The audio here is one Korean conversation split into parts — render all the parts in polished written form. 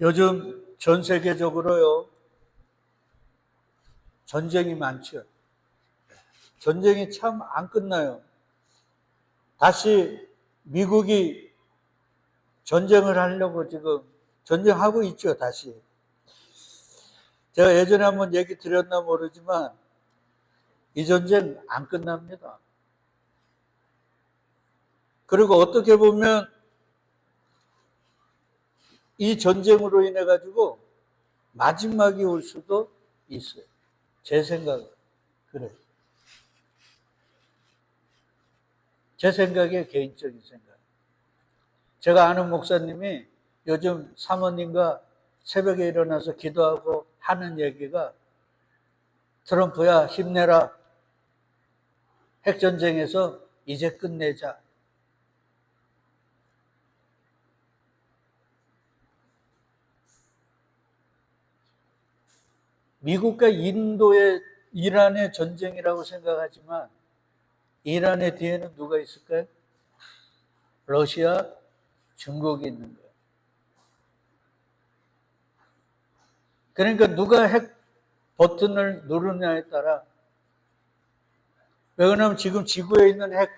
요즘 전 세계적으로요, 전쟁이 많죠. 전쟁이 참 안 끝나요. 다시 미국이 전쟁을 하려고 지금 전쟁하고 있죠, 다시. 제가 예전에 한번 얘기 드렸나 모르지만 이 전쟁 안 끝납니다. 그리고 어떻게 보면 이 전쟁으로 인해 가지고 마지막이 올 수도 있어요. 제 생각은 그래요. 제 생각에 개인적인 생각. 제가 아는 목사님이 요즘 사모님과 새벽에 일어나서 기도하고 하는 얘기가 트럼프야 힘내라. 핵전쟁에서 이제 끝내자. 미국과 인도의 이란의 전쟁이라고 생각하지만 이란의 뒤에는 누가 있을까요? 러시아, 중국이 있는 거예요. 그러니까 누가 핵 버튼을 누르냐에 따라, 왜냐하면 지금 지구에 있는 핵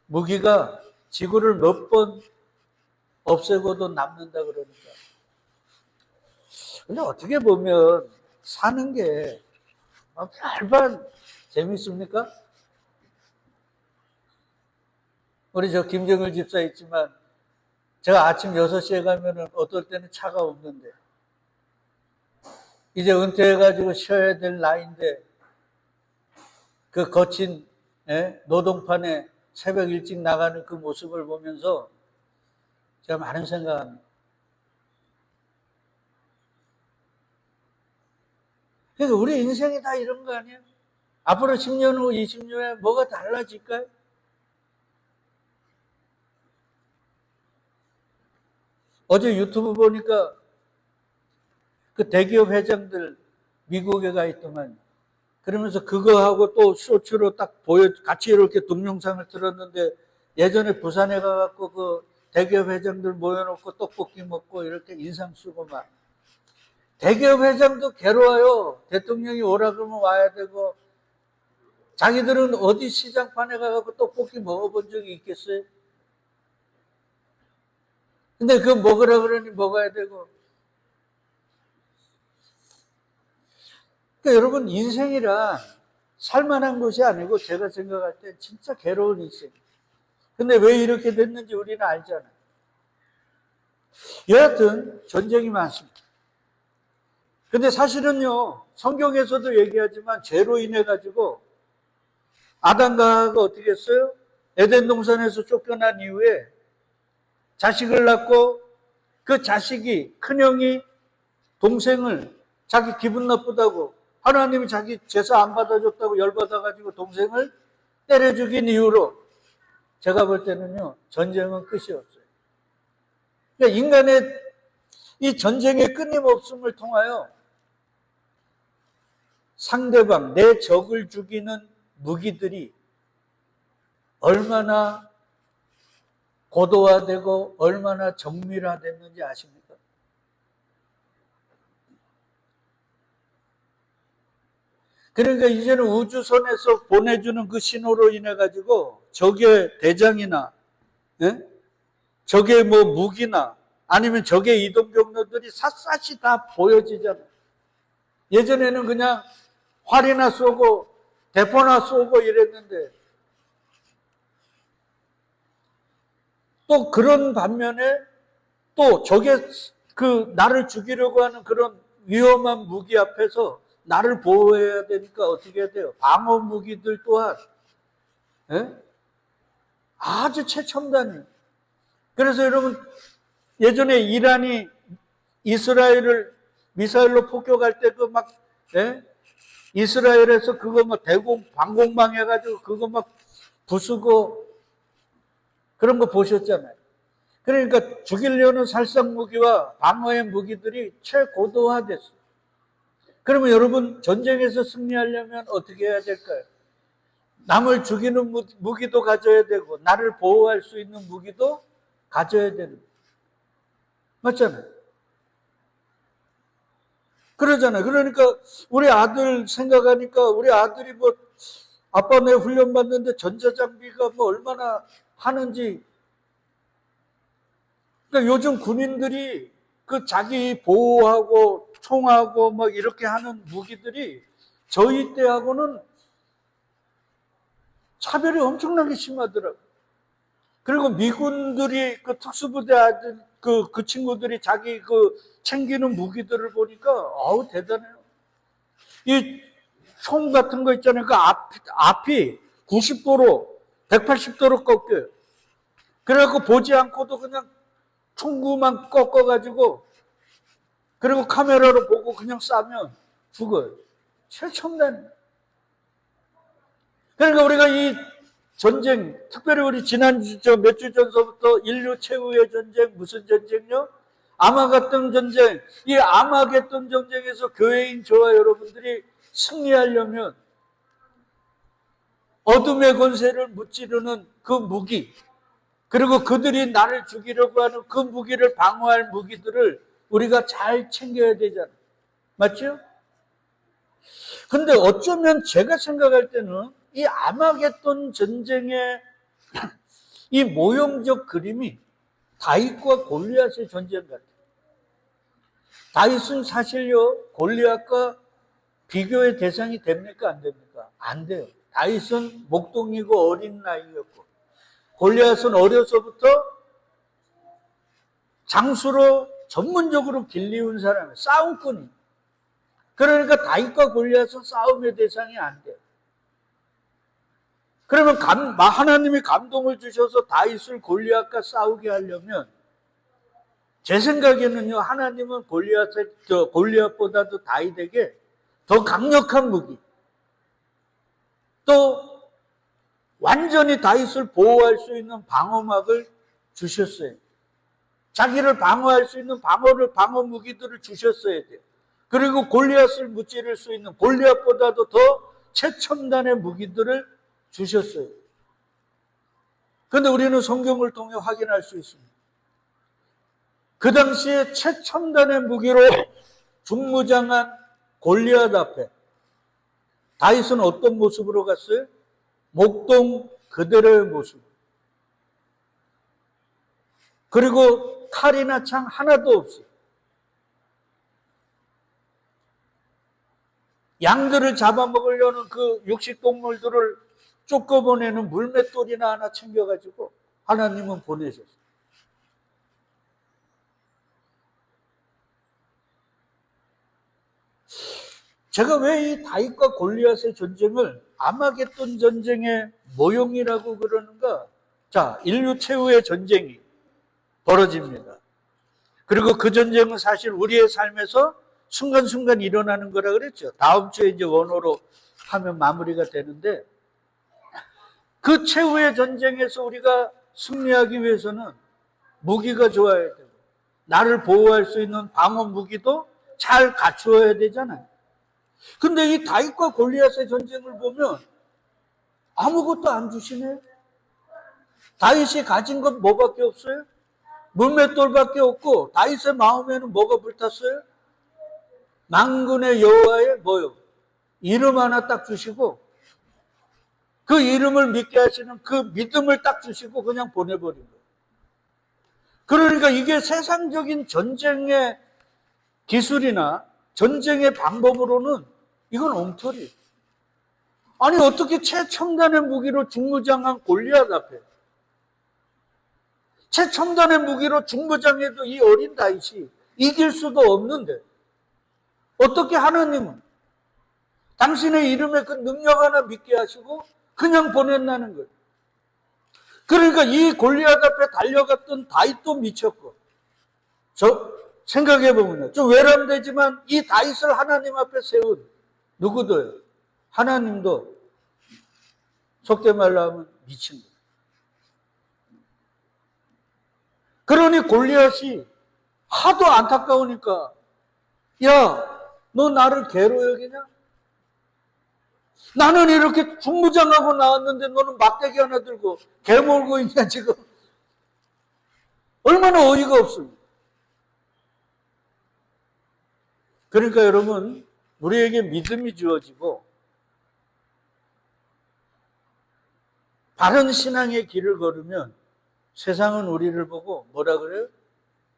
무기가 지구를 몇 번 없애고도 남는다 그러니까. 근데 어떻게 보면 사는 게 별반 재밌습니까? 우리 저 김정일 집사 있지만 제가 아침 6시에 가면은 어떨 때는 차가 없는데 이제 은퇴해가지고 쉬어야 될 나이인데 그 거친 노동판에 새벽 일찍 나가는 그 모습을 보면서 제가 많은 생각합니다. 그러니까 우리 인생이 다 이런 거 아니에요? 앞으로 10년 후, 20년 후에 뭐가 달라질까요? 어제 유튜브 보니까 그 대기업 회장들 미국에 가 있더만 그러면서 그거하고 또 쇼츠로 딱 같이 이렇게 동영상을 틀었는데 예전에 부산에 가갖고 그 대기업 회장들 모여놓고 떡볶이 먹고 이렇게 인상 쓰고 막. 대기업 회장도 괴로워요. 대통령이 오라 그러면 와야 되고. 자기들은 어디 시장판에 가갖고 떡볶이 먹어본 적이 있겠어요? 근데 그거 먹으라 그러니 먹어야 되고. 그러니까 여러분 인생이란 살만한 것이 아니고 제가 생각할 때 진짜 괴로운 인생. 근데 왜 이렇게 됐는지 우리는 알잖아요. 여하튼 전쟁이 많습니다. 근데 사실은요, 성경에서도 얘기하지만 죄로 인해 가지고 아담과 하와가 어떻게 했어요? 에덴 동산에서 쫓겨난 이후에 자식을 낳고 그 자식이 큰형이 동생을 자기 기분 나쁘다고 하나님이 자기 제사 안 받아줬다고 열받아가지고 동생을 때려 죽인 이후로 제가 볼 때는요, 전쟁은 끝이 없어요. 그러니까 인간의 이 전쟁의 끊임없음을 통하여 상대방, 내 적을 죽이는 무기들이 얼마나 고도화되고 얼마나 정밀화됐는지 아십니까? 그러니까 이제는 우주선에서 보내주는 그 신호로 인해 가지고 적의 대장이나 적의 뭐 무기나 아니면 적의 이동 경로들이 샅샅이 다 보여지잖아요. 예전에는 그냥 활이나 쏘고 대포나 쏘고 이랬는데 또 그런 반면에 또 적의 그 나를 죽이려고 하는 그런 위험한 무기 앞에서 나를 보호해야 되니까 어떻게 해야 돼요? 방어 무기들 또한 아주 최첨단이에요. 그래서 여러분 예전에 이란이 이스라엘을 미사일로 폭격할 때 그 막 이스라엘에서 그거 막 대공 방공망 해가지고 그거 막 부수고 그런 거 보셨잖아요. 그러니까 죽이려는 살상 무기와 방어의 무기들이 최고도화됐어요. 그러면 여러분 전쟁에서 승리하려면 어떻게 해야 될까요? 남을 죽이는 무기도 가져야 되고 나를 보호할 수 있는 무기도 가져야 되는 거예요. 맞잖아요. 그러잖아요. 그러니까 우리 아들 생각하니까 우리 아들이 뭐 아빠 내 훈련 받는데 전자장비가 뭐 얼마나 하는지. 그러니까 요즘 군인들이 그 자기 보호하고 총하고 뭐 이렇게 하는 무기들이 저희 때하고는 차별이 엄청나게 심하더라고요. 그리고 미군들이 그 특수부대 아들 그 친구들이 자기 그 챙기는 무기들을 보니까 아우 대단해요. 이 총 같은 거 있잖아요. 그 앞이 90도로 180도로 꺾여요. 그래갖고 보지 않고도 그냥 총구만 꺾어가지고 그리고 카메라로 보고 그냥 쏴면 죽어요. 최첨단. 그러니까 우리가 이 전쟁, 특별히 우리 지난주 몇 주 전서부터 인류 최후의 전쟁, 무슨 전쟁요? 아마겟돈 전쟁. 이 아마겟돈 전쟁에서 교회인 저와 여러분들이 승리하려면 어둠의 권세를 무찌르는 그 무기, 그리고 그들이 나를 죽이려고 하는 그 무기를 방어할 무기들을 우리가 잘 챙겨야 되잖아요. 맞죠? 근데 어쩌면 제가 생각할 때는 이 아마겟돈 전쟁의 이 모형적 그림이 다윗과 골리앗의 전쟁 같아요. 다윗은 사실요, 골리앗과 비교의 대상이 됩니까? 안 됩니까? 안 돼요. 다윗은 목동이고 어린 나이였고, 골리앗은 어려서부터 장수로 전문적으로 길리운 사람이에요. 싸움꾼이. 그러니까 다윗과 골리앗은 싸움의 대상이 안 돼요. 그러면 하나님이 감동을 주셔서 다윗을 골리앗과 싸우게 하려면 제 생각에는요, 하나님은 골리앗보다도 다윗에게 더 강력한 무기, 또 완전히 다윗을 보호할 수 있는 방어막을 주셨어요. 자기를 방어할 수 있는 방어 무기들을 주셨어야 돼요. 그리고 골리앗을 무찌를 수 있는 골리앗보다도 더 최첨단의 무기들을 주셨어요. 그런데 우리는 성경을 통해 확인할 수 있습니다. 그 당시에 최첨단의 무기로 중무장한 골리앗 앞에 다윗은 어떤 모습으로 갔어요? 목동 그대로의 모습. 그리고 칼이나 창 하나도 없어요. 양들을 잡아먹으려는 그 육식동물들을 쫓겨보내는 물맷돌이나 하나 챙겨가지고 하나님은 보내셨어요. 제가 왜 이 다윗과 골리앗의 전쟁을 아마겟돈 전쟁의 모형이라고 그러는가? 자, 인류 최후의 전쟁이 벌어집니다. 그리고 그 전쟁은 사실 우리의 삶에서 순간순간 일어나는 거라 그랬죠. 다음 주에 이제 원어로 하면 마무리가 되는데, 그 최후의 전쟁에서 우리가 승리하기 위해서는 무기가 좋아야 되고, 나를 보호할 수 있는 방어 무기도 잘 갖추어야 되잖아요. 근데 이 다윗과 골리앗의 전쟁을 보면 아무것도 안 주시네. 다윗이 가진 것 뭐밖에 없어요? 물맷돌밖에 없고, 다윗의 마음에는 뭐가 불탔어요? 만군의 여호와의 뭐요? 이름 하나 딱 주시고, 그 이름을 믿게 하시는 그 믿음을 딱 주시고 그냥 보내버린 거예요. 그러니까 이게 세상적인 전쟁의 기술이나 전쟁의 방법으로는 이건 엉터리. 아니 어떻게 최첨단의 무기로 중무장한 골리앗 앞에, 최첨단의 무기로 중무장해도 이 어린 다윗이 이길 수도 없는데 어떻게 하나님은 당신의 이름에 그 능력 하나 믿게 하시고 그냥 보낸다는 거예요. 그러니까 이 골리앗 앞에 달려갔던 다윗도 미쳤고, 저 생각해보면요, 좀 외람되지만 이 다윗을 하나님 앞에 세운 누구도요, 하나님도 속된 말로 하면 미친 거예요. 그러니 골리앗이 하도 안타까우니까, 야, 너 나를 개로 여기냐? 나는 이렇게 중무장하고 나왔는데 너는 막대기 하나 들고 개 몰고 있냐 지금? 얼마나 어이가 없습니까? 그러니까 여러분, 우리에게 믿음이 주어지고 바른 신앙의 길을 걸으면 세상은 우리를 보고 뭐라 그래요?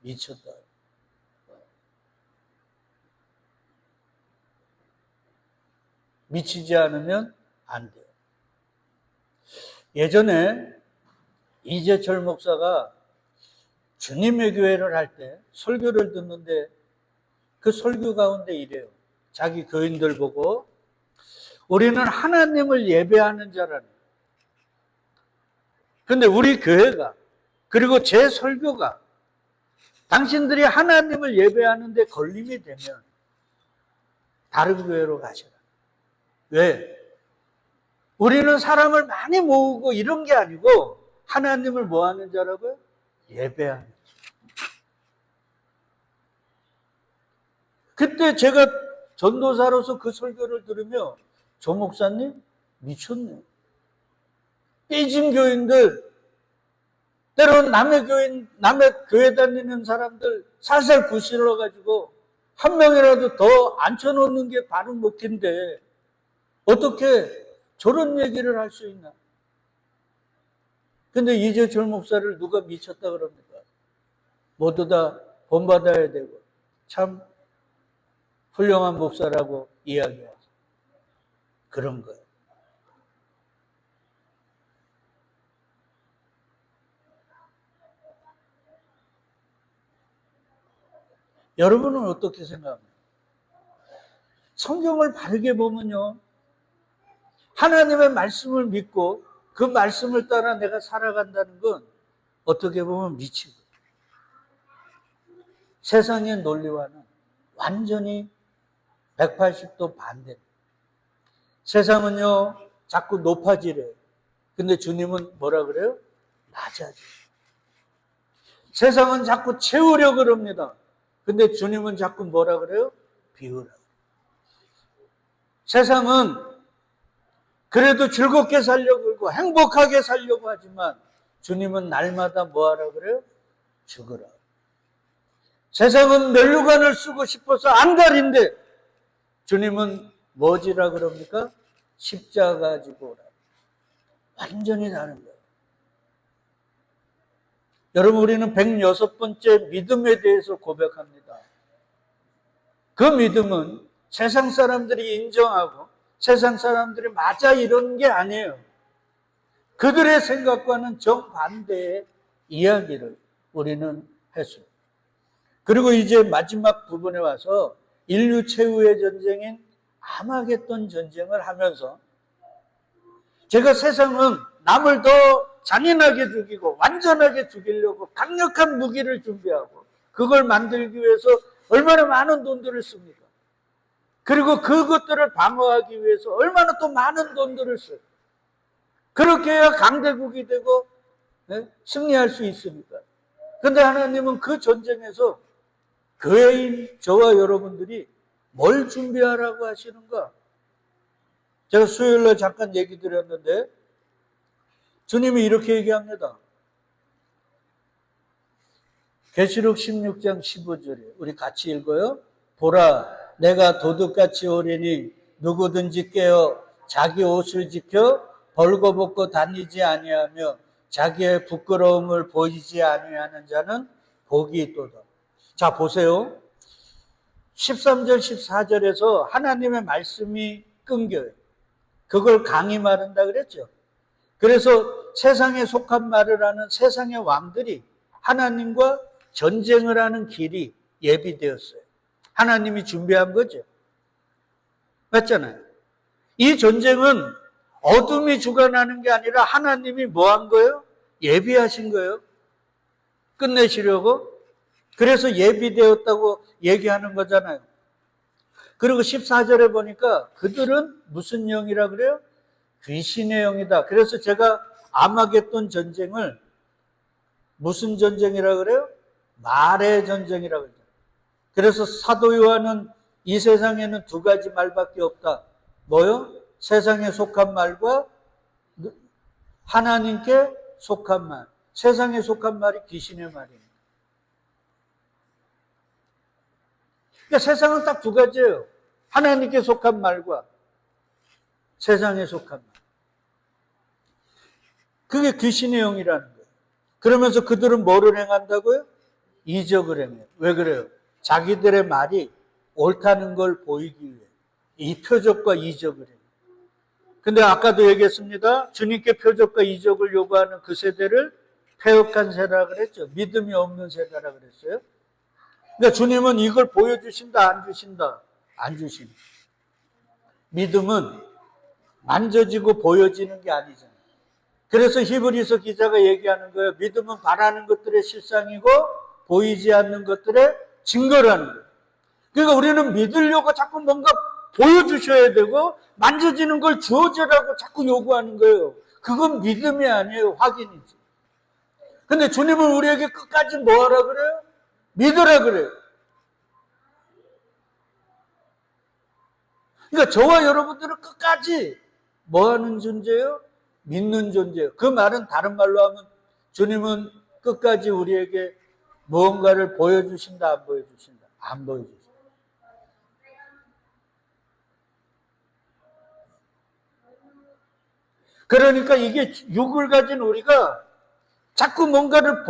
미쳤다. 미치지 않으면 안 돼요. 예전에 이재철 목사가 주님의 교회를 할 때 설교를 듣는데 그 설교 가운데 이래요. 자기 교인들 보고 우리는 하나님을 예배하는 자라는. 근데 우리 교회가 그리고 제 설교가 당신들이 하나님을 예배하는데 걸림이 되면 다른 교회로 가셔라. 왜? 우리는 사람을 많이 모으고 이런 게 아니고 하나님을 뭐 하는 자라고요? 예배하는 자. 그때 제가 전도사로서 그 설교를 들으며 조 목사님 미쳤네. 삐진 교인들, 때로는 남의 교회 다니는 사람들 살살 구실러가지고 한 명이라도 더 앉혀놓는 게 바로 목인데 어떻게 저런 얘기를 할 수 있나? 근데 이재철 목사를 누가 미쳤다 그럽니까? 모두 다 본받아야 되고 참 훌륭한 목사라고 이야기하죠. 그런 거예요. 여러분은 어떻게 생각합니까? 성경을 바르게 보면요. 하나님의 말씀을 믿고 그 말씀을 따라 내가 살아간다는 건 어떻게 보면 미치고 세상의 논리와는 완전히 180도 반대. 세상은요 자꾸 높아지래요. 근데 주님은 뭐라 그래요? 낮아져. 세상은 자꾸 채우려고 그럽니다. 근데 주님은 자꾸 뭐라 그래요? 비우라. 세상은 그래도 즐겁게 살려고 그러고 행복하게 살려고 하지만 주님은 날마다 뭐하라 그래요? 죽으라. 세상은 면류관을 쓰고 싶어서 안달인데 주님은 뭐지라 그럽니까? 십자가 가지고 오라. 완전히 다른 거예요. 여러분, 우리는 106번째 믿음에 대해서 고백합니다. 그 믿음은 세상 사람들이 인정하고 세상 사람들이 맞아 이런 게 아니에요. 그들의 생각과는 정반대의 이야기를 우리는 했습니다. 그리고 이제 마지막 부분에 와서 인류 최후의 전쟁인 아마겟돈 전쟁을 하면서 제가 세상은 남을 더 잔인하게 죽이고 완전하게 죽이려고 강력한 무기를 준비하고 그걸 만들기 위해서 얼마나 많은 돈들을 씁니까? 그리고 그것들을 방어하기 위해서 얼마나 또 많은 돈들을 써요. 그렇게 해야 강대국이 되고 승리할 수 있으니까. 그런데 하나님은 그 전쟁에서 교회인 저와 여러분들이 뭘 준비하라고 하시는가? 제가 수요일날 잠깐 얘기 드렸는데 주님이 이렇게 얘기합니다. 계시록 16장 15절에 우리 같이 읽어요. 보라, 내가 도둑같이 오리니 누구든지 깨어 자기 옷을 지켜 벌거벗고 다니지 아니하며 자기의 부끄러움을 보이지 아니하는 자는 복이 있도다. 자, 보세요. 13절 14절에서 하나님의 말씀이 끊겨요. 그걸 강히 말한다 그랬죠. 그래서 세상에 속한 말을 하는 세상의 왕들이 하나님과 전쟁을 하는 길이 예비되었어요. 하나님이 준비한 거죠. 맞잖아요. 이 전쟁은 어둠이 주관하는 게 아니라 하나님이 뭐 한 거예요? 예비하신 거예요. 끝내시려고. 그래서 예비되었다고 얘기하는 거잖아요. 그리고 14절에 보니까 그들은 무슨 영이라 그래요? 귀신의 영이다. 그래서 제가 아마겟돈 전쟁을 무슨 전쟁이라 그래요? 말의 전쟁이라고 그러죠. 그래서 사도 요한은 이 세상에는 두 가지 말밖에 없다. 뭐요? 세상에 속한 말과 하나님께 속한 말. 세상에 속한 말이 귀신의 말입니다. 그러니까 세상은 딱 두 가지예요. 하나님께 속한 말과 세상에 속한 말. 그게 귀신의 영이라는 거예요. 그러면서 그들은 뭐를 행한다고요? 이적을 행해요. 왜 그래요? 자기들의 말이 옳다는 걸 보이기 위해 이 표적과 이적을 해요. 근데 아까도 얘기했습니다. 주님께 표적과 이적을 요구하는 그 세대를 패역한 세대라 그랬죠. 믿음이 없는 세대라 그랬어요. 그러니까 주님은 이걸 보여주신다, 안 주신다? 안 주신다. 믿음은 만져지고 보여지는 게 아니잖아요. 그래서 히브리서 기자가 얘기하는 거예요. 믿음은 바라는 것들의 실상이고 보이지 않는 것들의 증거라는 거예요. 그러니까 우리는 믿으려고 자꾸 뭔가 보여주셔야 되고 만져지는 걸 주어지라고 자꾸 요구하는 거예요. 그건 믿음이 아니에요. 확인이지. 근데 주님은 우리에게 끝까지 뭐 하라 그래요? 믿으라 그래요. 그러니까 저와 여러분들은 끝까지 뭐 하는 존재예요? 믿는 존재예요. 그 말은 다른 말로 하면 주님은 끝까지 우리에게 무언가를 보여주신다, 안 보여주신다? 안 보여주신다. 그러니까 이게 육을 가진 우리가 자꾸 뭔가를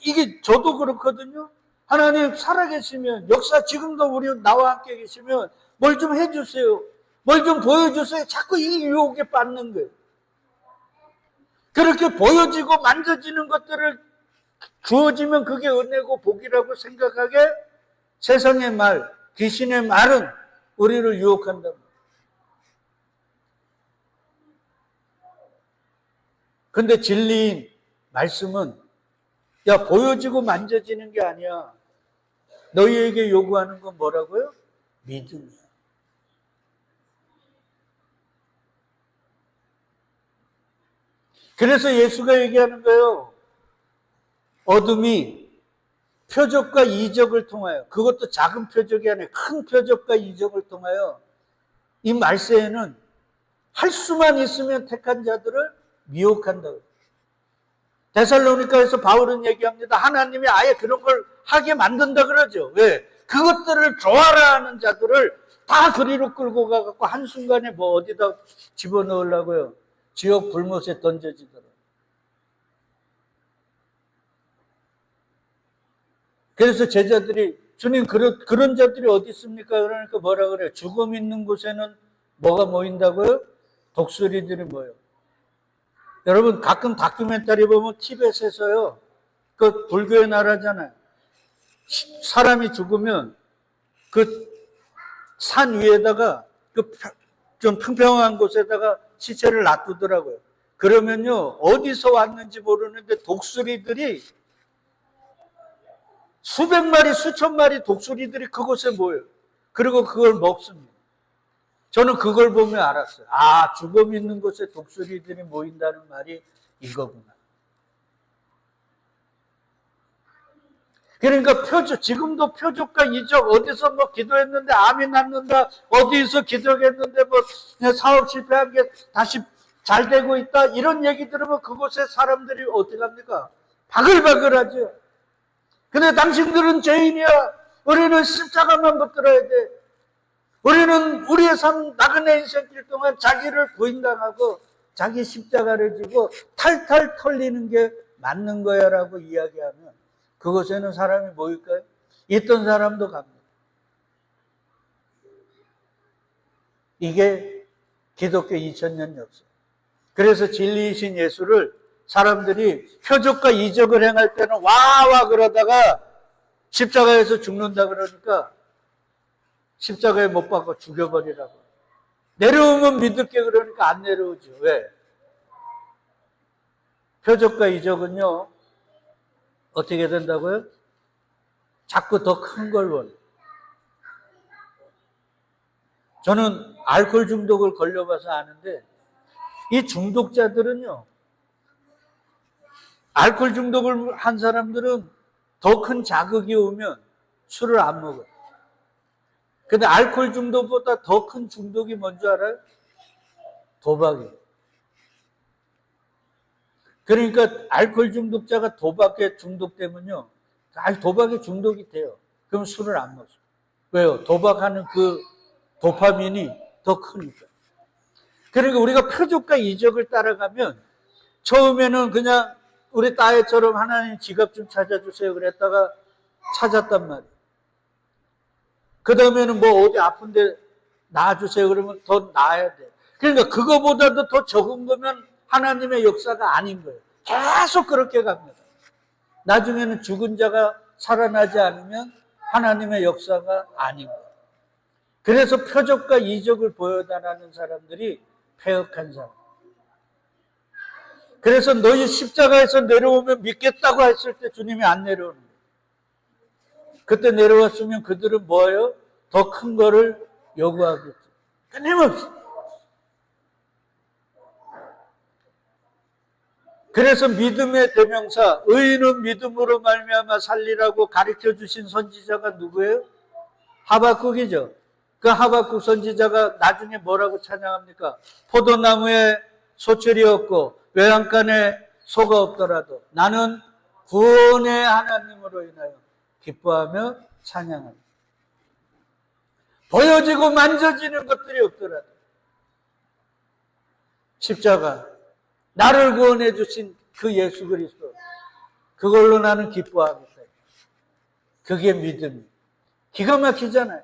이게 저도 그렇거든요. 하나님 살아계시면 역사 지금도 우리 나와 함께 계시면 뭘 좀 해주세요. 뭘 좀 보여주세요. 자꾸 이 유혹에 빠는 거예요. 그렇게 보여지고 만져지는 것들을 주어지면 그게 은혜고 복이라고 생각하게 세상의 말, 귀신의 말은 우리를 유혹한다. 근데 진리인 말씀은 야 보여지고 만져지는 게 아니야. 너희에게 요구하는 건 뭐라고요? 믿음이야. 그래서 예수가 얘기하는 거예요. 어둠이 표적과 이적을 통하여, 그것도 작은 표적이 아니라 큰 표적과 이적을 통하여 이 말세에는 할 수만 있으면 택한 자들을 미혹한다고. 데살로니가에서 바울은 얘기합니다. 하나님이 아예 그런 걸 하게 만든다 그러죠. 왜? 그것들을 좋아라 하는 자들을 다 그리로 끌고 가갖고 한순간에 뭐 어디다 집어넣으려고요. 지옥 불못에 던져지더라고요. 그래서 제자들이 주님 그런 자들이 어디 있습니까? 그러니까 뭐라 그래요? 죽음 있는 곳에는 뭐가 모인다고요? 독수리들이 모여. 여러분 가끔 다큐멘터리 보면 티벳에서요. 그 불교의 나라잖아요. 사람이 죽으면 그 산 위에다가 그 좀 평평한 곳에다가 시체를 놔두더라고요. 그러면요 어디서 왔는지 모르는데 독수리들이 수백 마리 수천 마리 독수리들이 그곳에 모여요. 그리고 그걸 먹습니다. 저는 그걸 보면 알았어요. 아, 죽음 있는 곳에 독수리들이 모인다는 말이 이거구나. 그러니까 지금도 표적과 이적, 어디서 뭐 기도했는데 암이 낫는다, 어디서 기도했는데 뭐 사업 실패한 게 다시 잘 되고 있다, 이런 얘기 들으면 그곳에 사람들이 어떻게 합니까? 바글바글하죠. 근데 당신들은 죄인이야. 우리는 십자가만 붙들어야 돼. 우리는 우리의 삶 나그네 인생길 동안 자기를 부인당하고 자기 십자가를 지고 탈탈 털리는 게 맞는 거야 라고 이야기하면 그곳에는 사람이 모일까요? 있던 사람도 갑니다. 이게 기독교 2000년 역사. 그래서 진리이신 예수를 사람들이 표적과 이적을 행할 때는 와와 그러다가 십자가에서 죽는다 그러니까 십자가에 못 박고 죽여버리라고. 내려오면 믿을게 그러니까 안 내려오죠. 왜? 표적과 이적은요 어떻게 된다고요? 자꾸 더 큰 걸 원해. 저는 알코올 중독을 걸려봐서 아는데 이 중독자들은요 알코올 중독을 한 사람들은 더 큰 자극이 오면 술을 안 먹어요. 근데 알코올 중독보다 더 큰 중독이 뭔지 알아요? 도박이에요. 그러니까 알코올 중독자가 도박에 중독되면요. 도박에 중독이 돼요. 그럼 술을 안 먹어요. 왜요? 도박하는 그 도파민이 더 크니까. 그러니까 우리가 표적과 이적을 따라가면 처음에는 그냥 우리 딸처럼 하나님 지갑 좀 찾아주세요 그랬다가 찾았단 말이에요. 그 다음에는 뭐 어디 아픈데 놔주세요 그러면 더 놔야 돼. 그러니까 그거보다도 더 적은 거면 하나님의 역사가 아닌 거예요. 계속 그렇게 갑니다. 나중에는 죽은 자가 살아나지 않으면 하나님의 역사가 아닌 거예요. 그래서 표적과 이적을 보여달라는 사람들이 폐역한 사람. 그래서 너희 십자가에서 내려오면 믿겠다고 했을 때 주님이 안 내려오는 거예요. 그때 내려왔으면 그들은 뭐예요? 더 큰 거를 요구하겠죠. 끊임없이. 그래서 믿음의 대명사, 의인은 믿음으로 말미암아 살리라고 가르쳐 주신 선지자가 누구예요? 하박국이죠. 그 하박국 선지자가 나중에 뭐라고 찬양합니까? 포도나무에 소철이 없고 외양간에 소가 없더라도 나는 구원의 하나님으로 인하여 기뻐하며 찬양합니다. 보여지고 만져지는 것들이 없더라도 십자가, 나를 구원해 주신 그 예수 그리스도, 그걸로 나는 기뻐합니다. 그게 믿음이. 기가 막히잖아요.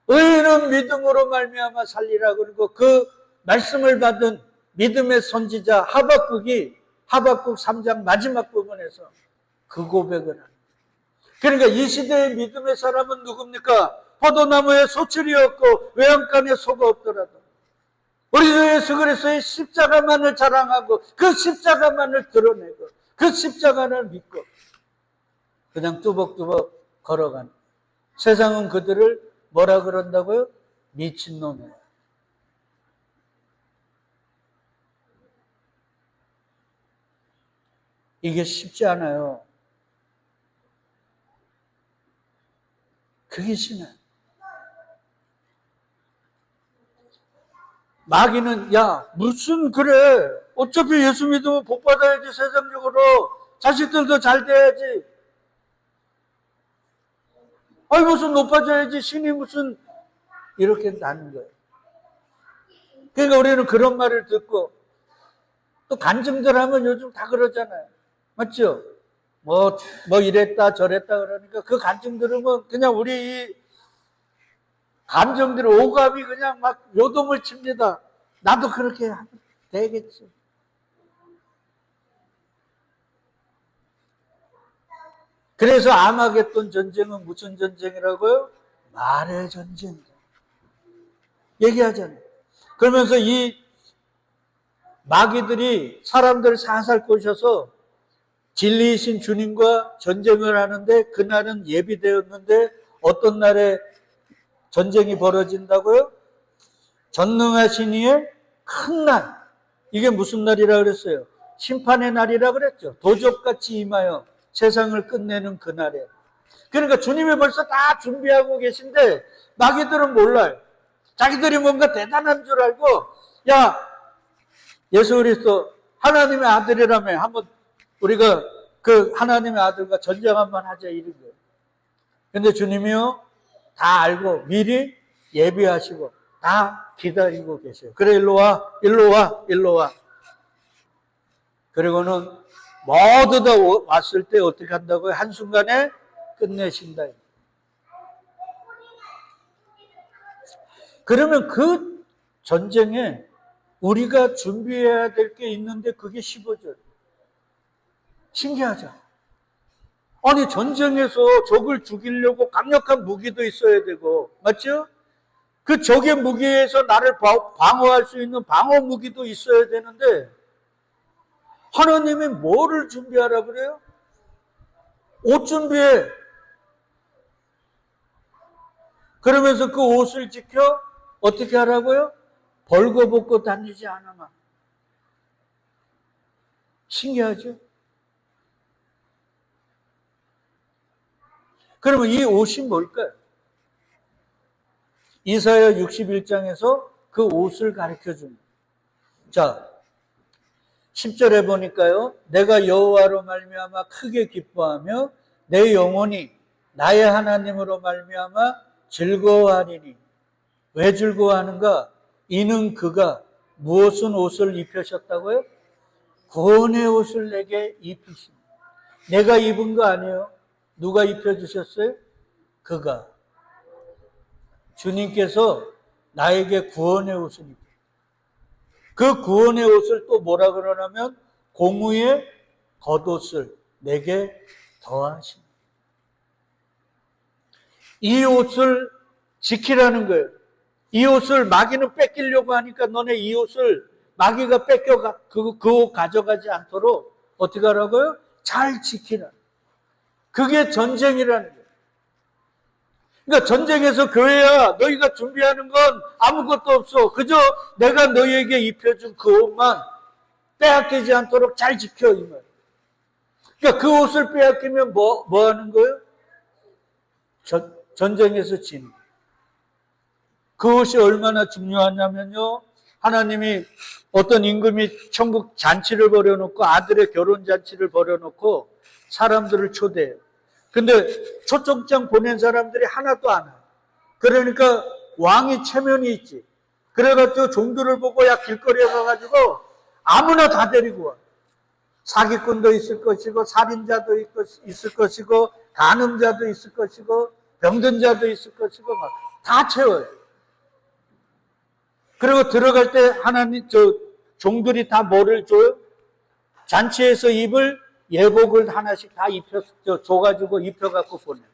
의인은 믿음으로 말미암아 살리라. 그리고 그 말씀을 받은 믿음의 선지자 하박국이 하박국 3장 마지막 부분에서 그 고백을 합니다. 그러니까 이 시대의 믿음의 사람은 누굽니까? 포도나무에 소출이 없고 외양간에 소가 없더라도 우리 주 예수 그리스도의 십자가만을 자랑하고 그 십자가만을 드러내고 그 십자가를 믿고 그냥 뚜벅뚜벅 걸어가는, 세상은 그들을 뭐라 그런다고요? 미친놈이에요. 이게 쉽지 않아요. 그게 심해. 마귀는 야 무슨 그래, 어차피 예수 믿으면 복 받아야지, 세상적으로 자식들도 잘 돼야지, 아이 무슨 높아져야지, 신이 무슨, 이렇게 나는 거예요. 그러니까 우리는 그런 말을 듣고 또 간증들 하면 요즘 다 그러잖아요. 맞죠? 뭐 이랬다 저랬다 그러니까 그 간증 들으면 그냥 우리 감정들이 오감이 그냥 막 요동을 칩니다. 나도 그렇게 하면 되겠지. 그래서 아마겟돈 전쟁은 무슨 전쟁이라고요? 말의 전쟁. 얘기하잖아요. 그러면서 이 마귀들이 사람들을 살살 꼬셔서 진리이신 주님과 전쟁을 하는데, 그날은 예비되었는데 어떤 날에 전쟁이 벌어진다고요? 전능하신 이의 큰 날. 이게 무슨 날이라 그랬어요? 심판의 날이라 그랬죠. 도적같이 임하여 세상을 끝내는 그날에. 그러니까 주님이 벌써 다 준비하고 계신데 마귀들은 몰라요. 자기들이 뭔가 대단한 줄 알고, 야 예수 그리스도 하나님의 아들이라며 한번 우리가 그 하나님의 아들과 전쟁 한번 하자, 이런 거예요. 근데 주님이요 다 알고 미리 예비하시고 다 기다리고 계세요. 그래 일로 와, 일로 와, 일로 와. 그리고는 모두 다 왔을 때 어떻게 한다고요? 한순간에 끝내신다. 그러면 그 전쟁에 우리가 준비해야 될 게 있는데 그게 15절. 신기하죠? 아니 전쟁에서 적을 죽이려고 강력한 무기도 있어야 되고, 맞죠? 그 적의 무기에서 나를 방어할 수 있는 방어 무기도 있어야 되는데 하나님이 뭐를 준비하라 그래요? 옷 준비해. 그러면서 그 옷을 지켜 어떻게 하라고요? 벌거벗고 다니지 않아만. 신기하죠? 그러면 이 옷이 뭘까요? 이사야 61장에서 그 옷을 가르쳐 줍니다. 자, 10절에 보니까요. 내가 여호와로 말미암아 크게 기뻐하며 내 영혼이 나의 하나님으로 말미암아 즐거워하리니. 왜 즐거워하는가? 이는 그가 무엇은 옷을 입히셨다고요? 구원의 옷을 내게 입히신. 내가 입은 거 아니에요. 누가 입혀주셨어요? 그가. 주님께서 나에게 구원의 옷을 입혀. 그 구원의 옷을 또 뭐라 그러냐면 공의의 겉옷을 내게 더하신. 이 옷을 지키라는 거예요. 이 옷을 마귀는 뺏기려고 하니까 너네 이 옷을 마귀가 뺏겨 그 옷 가져가지 않도록 어떻게 하라고요? 잘 지키라. 그게 전쟁이라는 거예요. 그러니까 전쟁에서 교회야 너희가 준비하는 건 아무것도 없어. 그저 내가 너희에게 입혀준 그 옷만 빼앗기지 않도록 잘 지켜 이 말. 그러니까 그 옷을 빼앗기면 뭐 하는 거예요? 전쟁에서 지는. 그 옷이 얼마나 중요하냐면요. 하나님이 어떤 임금이 천국 잔치를 벌여놓고 아들의 결혼 잔치를 벌여놓고 사람들을 초대해요. 근데 초청장 보낸 사람들이 하나도 안 와요. 그러니까 왕이 체면이 있지. 그래가지고 종들을 보고 야 길거리에 가가지고 아무나 다 데리고 와. 사기꾼도 있을 것이고 살인자도 있을 것이고 간음자도 있을 것이고 병든 자도 있을 것이고 막 다 채워요. 그리고 들어갈 때 하나님 종들이 다 뭐를 줘요? 잔치에서 입을 예복을 하나씩 다 줘가지고 입혀갖고 보내요.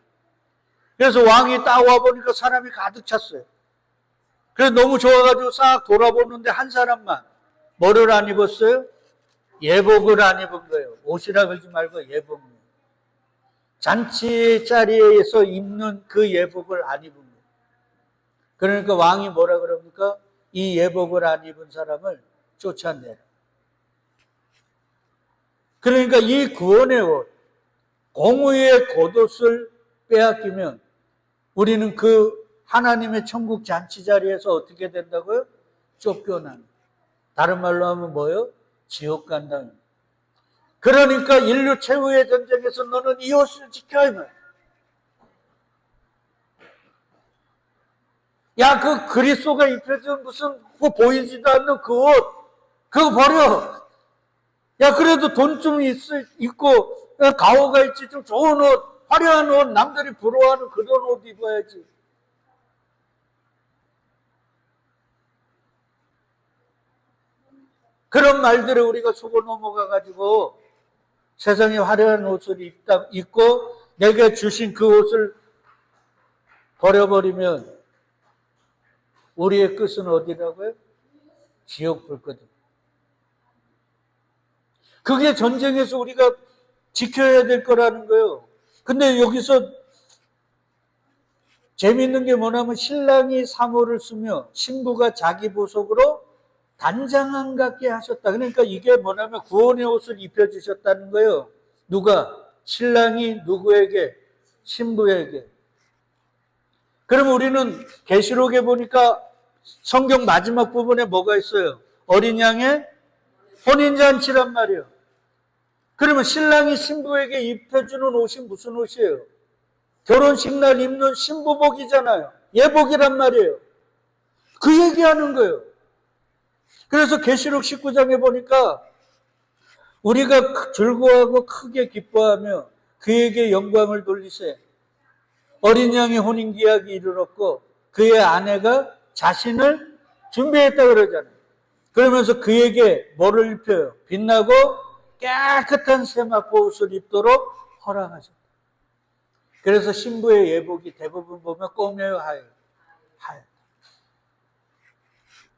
그래서 왕이 딱 와보니까 사람이 가득 찼어요. 그래서 너무 좋아가지고 싹 돌아보는데 한 사람만 뭐를 안 입었어요? 예복을 안 입은 거예요. 옷이라 그러지 말고 예복이에요. 잔치 자리에서 입는 그 예복을 안 입은 거예요. 그러니까 왕이 뭐라 그럽니까? 이 예복을 안 입은 사람을 쫓아내라. 그러니까 이 구원의 옷, 공의의 겉옷을 빼앗기면 우리는 그 하나님의 천국 잔치 자리에서 어떻게 된다고요? 쫓겨나는. 다른 말로 하면 뭐예요? 지옥 간다는. 그러니까 인류 최후의 전쟁에서 너는 이 옷을 지켜야 해. 야, 그 그리스도가 입혀준 무슨 보이지도 않는 그 옷, 그거 버려. 야, 그래도 돈 좀 있고 가오가 있지, 좀 좋은 옷, 화려한 옷, 남들이 부러워하는 그런 옷 입어야지. 그런 말들을 우리가 속어 넘어가가지고 세상에 화려한 옷을 입고 내게 주신 그 옷을 버려버리면 우리의 끝은 어디라고요? 지옥 불거든. 그게 전쟁에서 우리가 지켜야 될 거라는 거예요. 근데 여기서 재미있는 게 뭐냐면 신랑이 사모를 쓰며 신부가 자기 보석으로 단장한 같게 하셨다. 그러니까 이게 뭐냐면 구원의 옷을 입혀주셨다는 거예요. 누가? 신랑이 누구에게? 신부에게. 그럼 우리는 계시록에 보니까 성경 마지막 부분에 뭐가 있어요? 어린 양의 혼인잔치란 말이에요. 그러면 신랑이 신부에게 입혀주는 옷이 무슨 옷이에요? 결혼식 날 입는 신부복이잖아요. 예복이란 말이에요. 그 얘기하는 거예요. 그래서 계시록 19장에 보니까 우리가 즐거워하고 크게 기뻐하며 그에게 영광을 돌리세. 어린 양의 혼인기약이 이르렀고 그의 아내가 자신을 준비했다 그러잖아요. 그러면서 그에게 뭐를 입혀요? 빛나고 깨끗한 세마포 옷을 입도록 허락하셨다. 그래서 신부의 예복이 대부분 보면 검여요, 하얘요? 하얘요.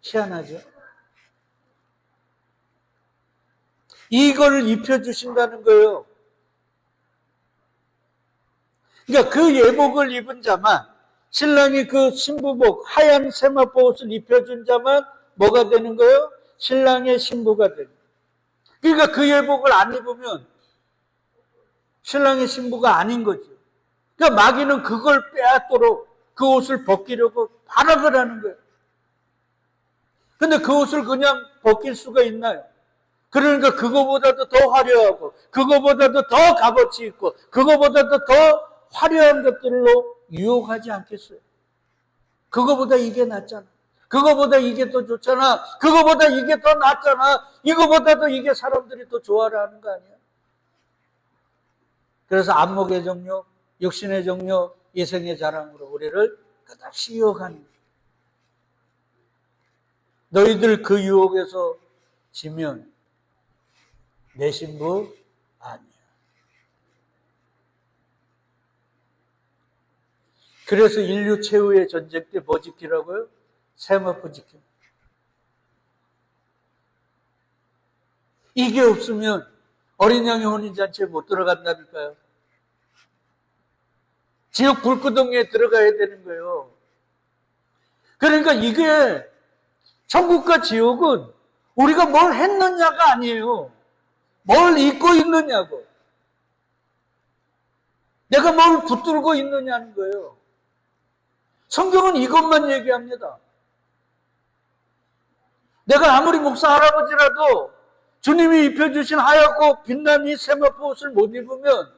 희한하죠? 이걸 입혀주신다는 거예요. 그러니까 그 예복을 입은 자만, 신랑이 그 신부복, 하얀 세마포 옷을 입혀준 자만 뭐가 되는 거예요? 신랑의 신부가 되는 거예요. 그러니까 그 예복을 안 입으면 신랑의 신부가 아닌 거죠. 그러니까 마귀는 그걸 빼앗도록 그 옷을 벗기려고 발악을 하는 거예요. 근데 그 옷을 그냥 벗길 수가 있나요? 그러니까 그거보다도 더 화려하고 그거보다도 더 값어치 있고 그거보다도 더 화려한 것들로 유혹하지 않겠어요? 그거보다 이게 낫잖아. 그거보다 이게 더 좋잖아. 그거보다 이게 더 낫잖아. 이거보다도 이게 사람들이 더 좋아라 하는 거 아니야? 그래서 안목의 정욕, 육신의 정욕, 이생의 자랑으로 우리를 끝없이 유혹하는 거야. 너희들 그 유혹에서 지면 내 신부 아니야. 그래서 인류 최후의 전쟁 때 뭐 지키라고요? 세마포 지킵니다. 이게 없으면 어린 양의 혼인잔치에 못 들어간다니까요. 지옥 불구덩이에 들어가야 되는 거예요. 그러니까 이게 천국과 지옥은 우리가 뭘 했느냐가 아니에요. 뭘 잊고 있느냐고. 내가 뭘 붙들고 있느냐는 거예요. 성경은 이것만 얘기합니다. 내가 아무리 목사 할아버지라도 주님이 입혀주신 하얗고 빛난 이 세마포 옷을 못 입으면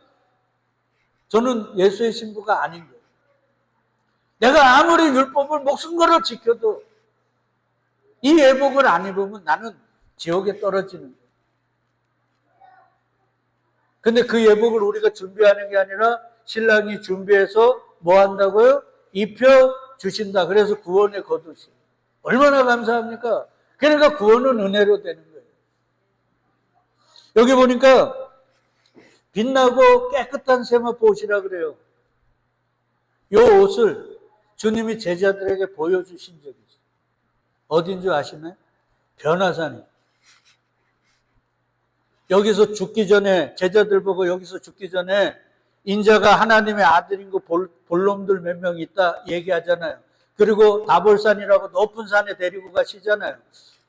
저는 예수의 신부가 아닌 거예요. 내가 아무리 율법을 목숨 걸어 지켜도 이 예복을 안 입으면 나는 지옥에 떨어지는 거예요. 근데 그 예복을 우리가 준비하는 게 아니라 신랑이 준비해서 뭐 한다고요? 입혀주신다. 그래서 구원의 겉옷이. 얼마나 감사합니까? 그러니까 구원은 은혜로 되는 거예요. 여기 보니까 빛나고 깨끗한 세마포 옷이라 그래요. 이 옷을 주님이 제자들에게 보여주신 적이 있어요. 어딘 줄 아시나요? 변화산이에요. 여기서 죽기 전에 제자들 보고 여기서 죽기 전에 인자가 하나님의 아들인 거 볼 놈들 몇 명 있다 얘기하잖아요. 그리고 다볼산이라고 높은 산에 데리고 가시잖아요.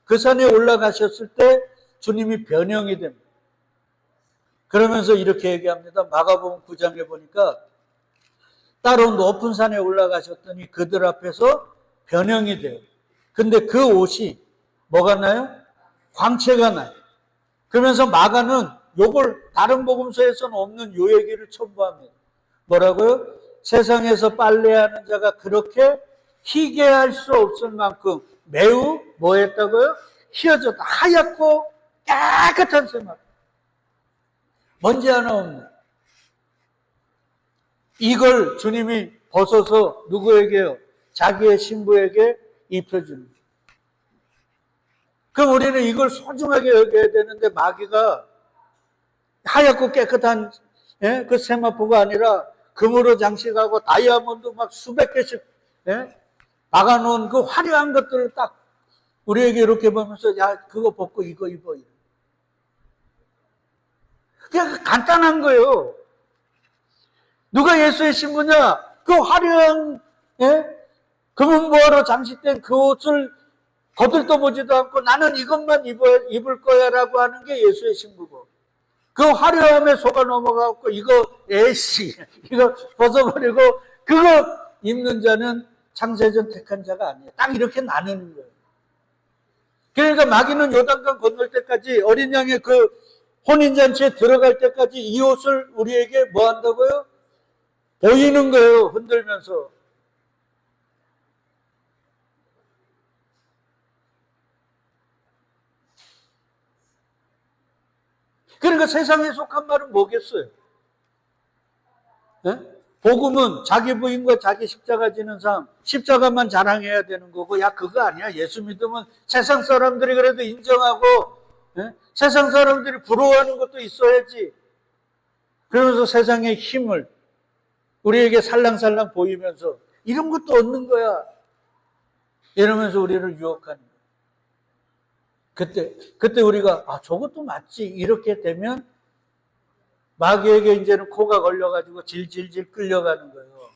그 산에 올라가셨을 때 주님이 변형이 됩니다. 그러면서 이렇게 얘기합니다. 마가복음 9장에 보니까 따로 높은 산에 올라가셨더니 그들 앞에서 변형이 돼요. 근데 그 옷이 뭐가 나요? 광채가 나요. 그러면서 마가는 요걸 다른 복음서에서는 없는 요 얘기를 첨부합니다. 뭐라고요? 세상에서 빨래하는 자가 그렇게 희게 할 수 없을 만큼 매우 뭐 했다고요? 희어졌다. 하얗고 깨끗한 세마포. 먼지 하나 없는. 이걸 주님이 벗어서 누구에게요? 자기의 신부에게 입혀줍니다. 그럼 우리는 이걸 소중하게 여겨야 되는데 마귀가 하얗고 깨끗한 그 세마포가 아니라 금으로 장식하고 다이아몬드 막 수백 개씩 박아놓은 그 화려한 것들을 딱 우리에게 이렇게 보면서 야 그거 벗고 이거 입어. 그냥 간단한 거예요. 누가 예수의 신부냐? 그 화려한 금은보화로 장식된 그 옷을 거들떠보지도 않고 나는 이것만 입을 거야 라고 하는 게 예수의 신부고 그 화려함에 속아 넘어가고 이거 에이씨 이거 벗어버리고 그거 입는 자는 창세전 택한 자가 아니에요. 딱 이렇게 나누는 거예요. 그러니까 마귀는 요단강 건널 때까지 어린 양의 그 혼인잔치에 들어갈 때까지 이 옷을 우리에게 뭐 한다고요? 보이는 거예요. 흔들면서. 그러니까 세상에 속한 말은 뭐겠어요? 복음은 자기 부인과 자기 십자가 지는 삶, 십자가만 자랑해야 되는 거고, 야, 그거 아니야. 예수 믿으면 세상 사람들이 그래도 인정하고, 세상 사람들이 부러워하는 것도 있어야지. 그러면서 세상의 힘을 우리에게 살랑살랑 보이면서 이런 것도 얻는 거야. 이러면서 우리를 유혹하는 거야. 그때 우리가, 아, 저것도 맞지. 이렇게 되면 마귀에게 이제는 코가 걸려가지고 질질질 끌려가는 거예요.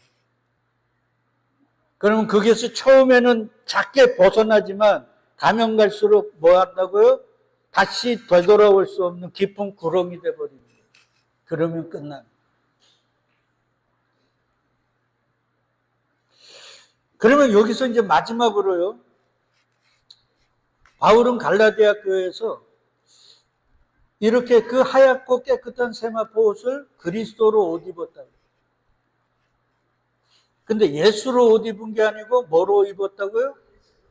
그러면 거기에서 처음에는 작게 벗어나지만 가면 갈수록 뭐 한다고요? 다시 되돌아올 수 없는 깊은 구렁이 돼버리는 거예요. 그러면 끝나는 거예요. 그러면 여기서 이제 마지막으로요. 바울은 갈라디아 교회에서 이렇게 그 하얗고 깨끗한 세마포 옷을 그리스도로 옷 입었다. 근데 예수로 옷 입은 게 아니고 뭐로 입었다고요?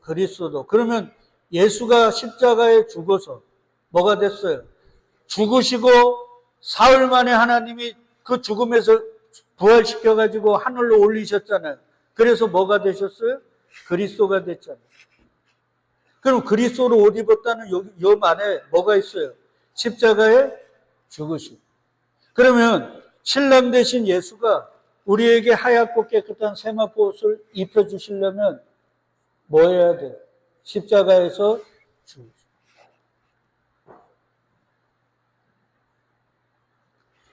그리스도. 그러면 예수가 십자가에 죽어서 뭐가 됐어요? 죽으시고 사흘 만에 하나님이 그 죽음에서 부활시켜가지고 하늘로 올리셨잖아요. 그래서 뭐가 되셨어요? 그리스도가 됐잖아요. 그럼 그리스도로 옷 입었다는 요 말에 뭐가 있어요? 십자가에 죽으심. 그러면 신랑 되신 예수가 우리에게 하얗고 깨끗한 세마포 옷을 입혀주시려면 뭐 해야 돼요? 십자가에서 죽으심.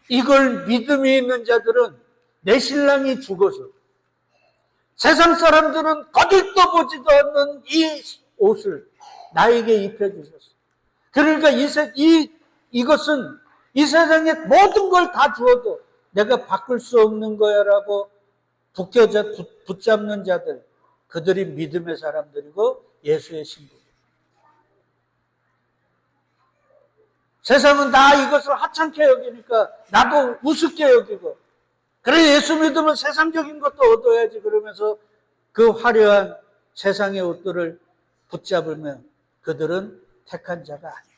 이걸 믿음이 있는 자들은 내 신랑이 죽어서 세상 사람들은 거들떠 보지도 않는 이 옷을 나에게 입혀주셨어요. 그러니까 이것은 이 세상에 모든 걸 다 주어도 내가 바꿀 수 없는 거야라고 붙잡는 자들, 그들이 믿음의 사람들이고 예수의 신부. 세상은 다 이것을 하찮게 여기니까 나도 우습게 여기고, 그래 예수 믿으면 세상적인 것도 얻어야지 그러면서 그 화려한 세상의 옷들을 붙잡으면 그들은 택한 자가 아니에요.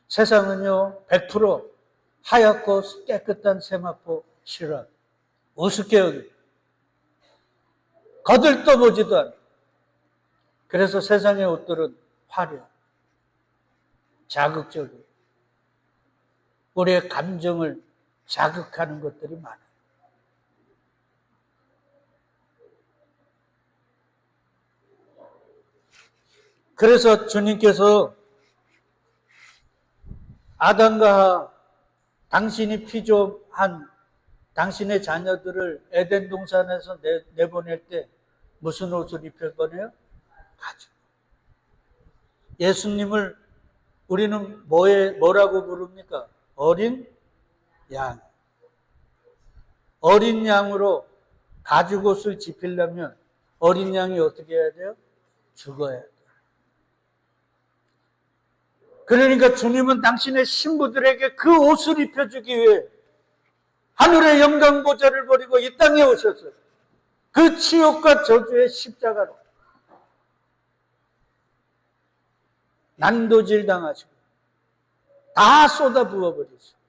세상은요 100% 하얗고 깨끗한 세마포 실화 우습게 여기고 거들떠보지도 않고, 그래서 세상의 옷들은 화려, 자극적이고 우리의 감정을 자극하는 것들이 많아요. 그래서 주님께서 아담과 당신이 피조한 당신의 자녀들을 에덴 동산에서 내보낼 때 무슨 옷을 입혀보내요? 가죽. 예수님을 우리는 뭐라고 부릅니까? 어린 양. 어린 양으로 가죽 옷을 집히려면 어린 양이 어떻게 해야 돼요? 죽어야 돼요. 그러니까 주님은 당신의 신부들에게 그 옷을 입혀주기 위해 하늘의 영광 보좌를 버리고 이 땅에 오셨어요. 그 치욕과 저주의 십자가로 난도질 당하시고 다 쏟아 부어버리셨어요.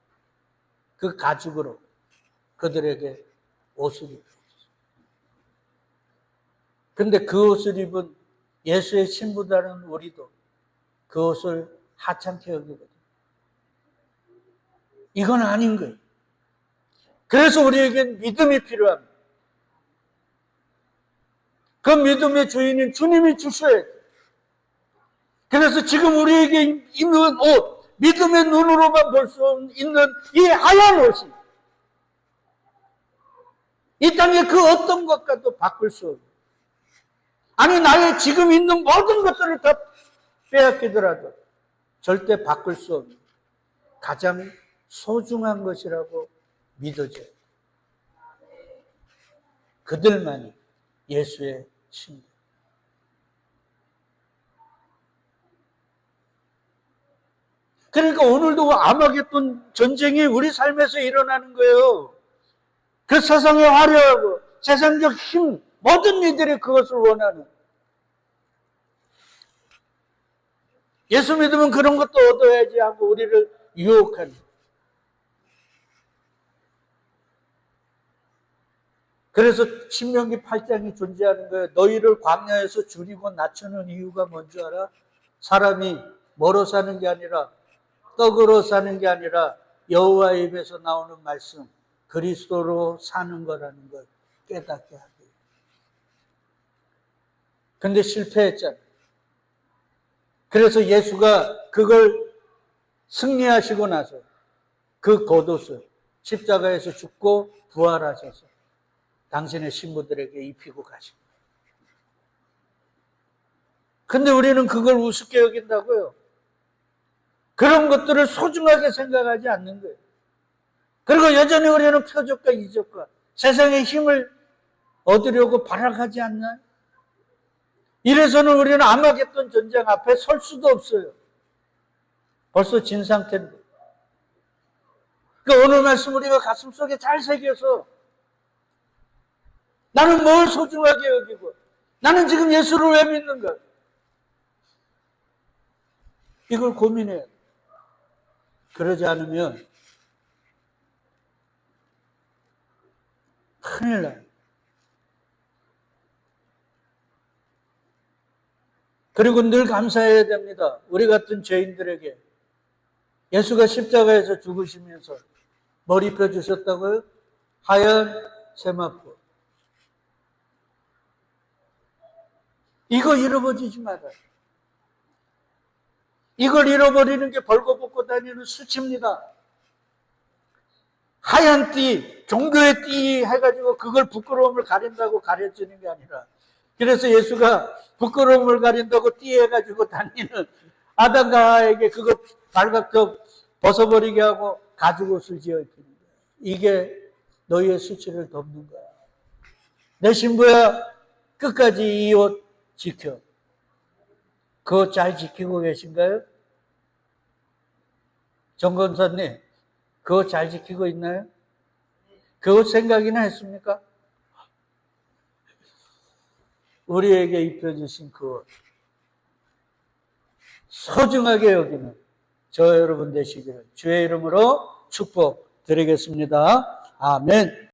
그 가죽으로 그들에게 옷을 입혀주셨어요. 근데 그 옷을 입은 예수의 신부다는 우리도 그 옷을 하찮게 여기거든요. 이건 아닌 거예요. 그래서 우리에겐 믿음이 필요합니다. 그 믿음의 주인인 주님이 주셔야 돼요. 그래서 지금 우리에게 입는 옷, 믿음의 눈으로만 볼 수 있는 이 하얀 옷이 이 땅의 그 어떤 것과도 바꿀 수 없는, 아니 나의 지금 있는 모든 것들을 다 빼앗기더라도 절대 바꿀 수 없는 가장 소중한 것이라고 믿어져요. 그들만이 예수의 신부. 그러니까 오늘도 아마겟돈 전쟁이 우리 삶에서 일어나는 거예요. 그 세상에 화려하고 세상적 힘, 모든 이들이 그것을 원하는. 예수 믿으면 그런 것도 얻어야지 하고 우리를 유혹하는. 그래서 신명기 8장이 존재하는 거예요. 너희를 광야에서 줄이고 낮추는 이유가 뭔지 알아? 사람이 뭐로 사는 게 아니라 떡으로 사는 게 아니라 여호와의 입에서 나오는 말씀, 그리스도로 사는 거라는 걸 깨닫게 하기. 근데 실패했잖아요. 그래서 예수가 그걸 승리하시고 나서 그 겉옷을 십자가에서 죽고 부활하셔서 당신의 신부들에게 입히고 가신 거예요. 근데 우리는 그걸 우습게 여긴다고요. 그런 것들을 소중하게 생각하지 않는 거예요. 그리고 여전히 우리는 표적과 이적과 세상의 힘을 얻으려고 발악하지 않나요? 이래서는 우리는 아마겟돈 전쟁 앞에 설 수도 없어요. 벌써 진 상태인데. 그 오늘 말씀 우리가 가슴속에 잘 새겨서 나는 뭘 소중하게 여기고 나는 지금 예수를 왜 믿는가? 이걸 고민해야 돼. 그러지 않으면 큰일 나요. 그리고 늘 감사해야 됩니다. 우리 같은 죄인들에게 예수가 십자가에서 죽으시면서 뭘 입혀주셨다고요? 하얀 세마포. 이거 잃어버리지 말아요. 이걸 잃어버리는 게 벌거벗고 다니는 수치입니다. 하얀 띠, 종교의 띠 해가지고 그걸 부끄러움을 가린다고 가려지는 게 아니라, 그래서 예수가 부끄러움을 가린다고 띠 해가지고 다니는 아담과 하와에게 그거 발각적 벗어버리게 하고 가죽옷을 지어 입히는 거야. 이게 너희의 수치를 덮는 거야. 내 신부야, 끝까지 이 옷 지켜. 그거 잘 지키고 계신가요? 정 권사님, 그거 잘 지키고 있나요? 그거 생각이나 했습니까? 우리에게 입혀주신 그 옷. 소중하게 여기는 저 여러분 되시기를 주의 이름으로 축복드리겠습니다. 아멘.